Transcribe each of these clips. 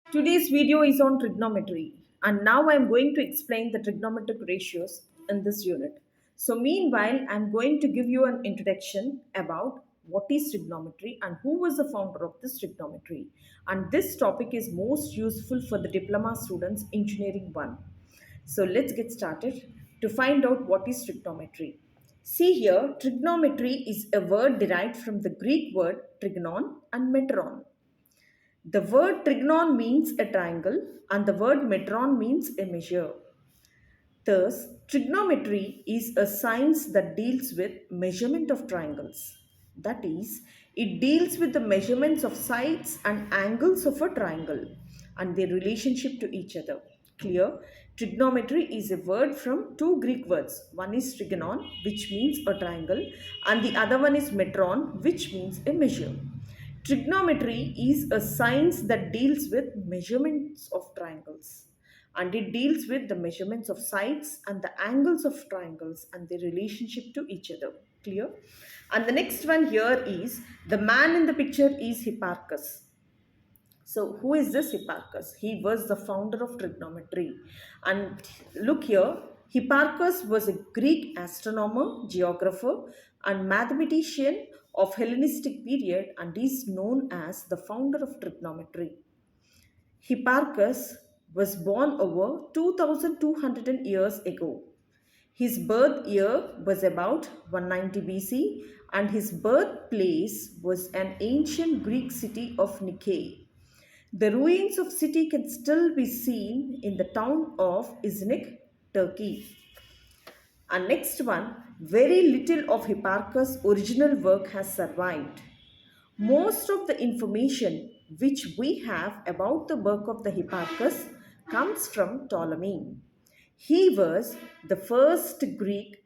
Today's video is on trigonometry, and now I'm going to explain the trigonometric ratios in this unit. So meanwhile, I'm going to give you an introduction about what is trigonometry and who was the founder of this trigonometry. And this topic is most useful for the diploma students engineering 1. So let's get started to find out what is trigonometry. See here, trigonometry is a word derived from the Greek word trigonon and metron. The word trigonon means a triangle and the word metron means a measure. Thus, trigonometry is a science that deals with measurement of triangles. That is, it deals with the measurements of sides and angles of a triangle and their relationship to each other. Clear? Trigonometry is a word from two Greek words. One is trigonon, which means a triangle, and the other one is metron, which means a measure. Trigonometry is a science that deals with measurements of triangles and it deals with the measurements of sides and the angles of triangles and their relationship to each other. Clear? And the next one here is the man in the picture is Hipparchus. So, who is this Hipparchus? He was the founder of trigonometry. And look here, Hipparchus was a Greek astronomer, geographer, and mathematician of Hellenistic period and is known as the founder of trigonometry. Hipparchus was born over 2200 years ago. His birth year was about 190 BC and his birthplace was an ancient Greek city of Nicaea. The ruins of city can still be seen in the town of Iznik, Turkey. And next one, very little of Hipparchus' original work has survived. Most of the information which we have about the work of the Hipparchus comes from Ptolemy. He was the first Greek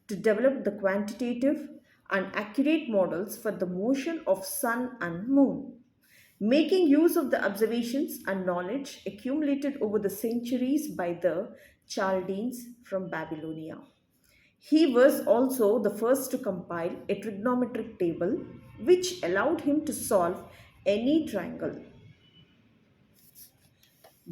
to develop the quantitative and accurate models for the motion of sun and moon, making use of the observations and knowledge accumulated over the centuries by the Chaldeans from Babylonia. He was also the first to compile a trigonometric table which allowed him to solve any triangle.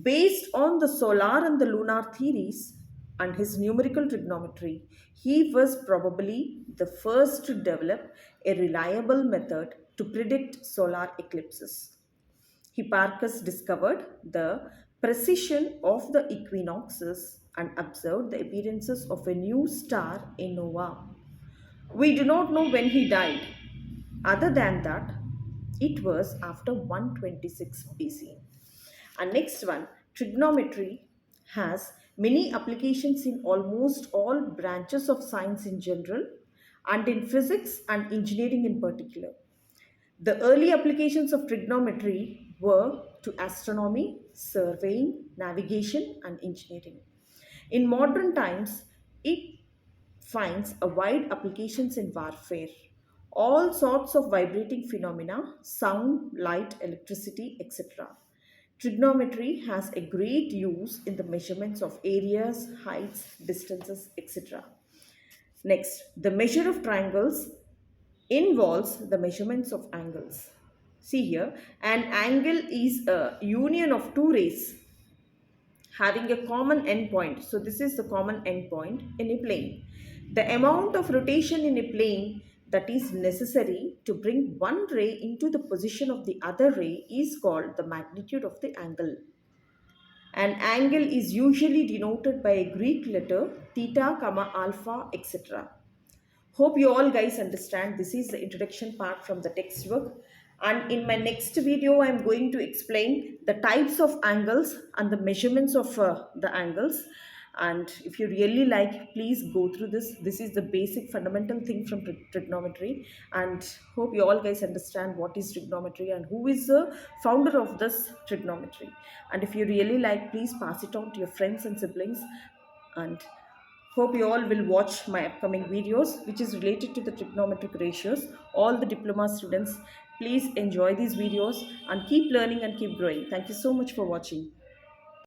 Based on the solar and the lunar theories and his numerical trigonometry, he was probably the first to develop a reliable method to predict solar eclipses. Hipparchus discovered the precision of the equinoxes and observed the appearances of a new star in nova. We do not know when he died, other than that, it was after 126 BC. And next one, trigonometry has many applications in almost all branches of science in general and in physics and engineering in particular. The early applications of trigonometry were to astronomy, surveying, navigation, and engineering. In modern times, it finds a wide applications in warfare. All sorts of vibrating phenomena, sound, light, electricity, etc. Trigonometry has a great use in the measurements of areas, heights, distances, etc. Next, the measure of triangles involves the measurements of angles. See here, an angle is a union of two rays having a common endpoint. So this is the common endpoint in a plane. The amount of rotation in a plane that is necessary to bring one ray into the position of the other ray is called the magnitude of the angle. An angle is usually denoted by a Greek letter theta, comma, alpha, etc. Hope you all guys understand. This is the introduction part from the textbook. And in my next video, I am going to explain the types of angles and the measurements of the angles. And if you really like, please go through this. This is the basic fundamental thing from trigonometry. And hope you all guys understand what is trigonometry and who is the founder of this trigonometry. And if you really like, please pass it on to your friends and siblings. And hope you all will watch my upcoming videos which is related to the trigonometric ratios. All the diploma students, please enjoy these videos and keep learning and keep growing. Thank you so much for watching.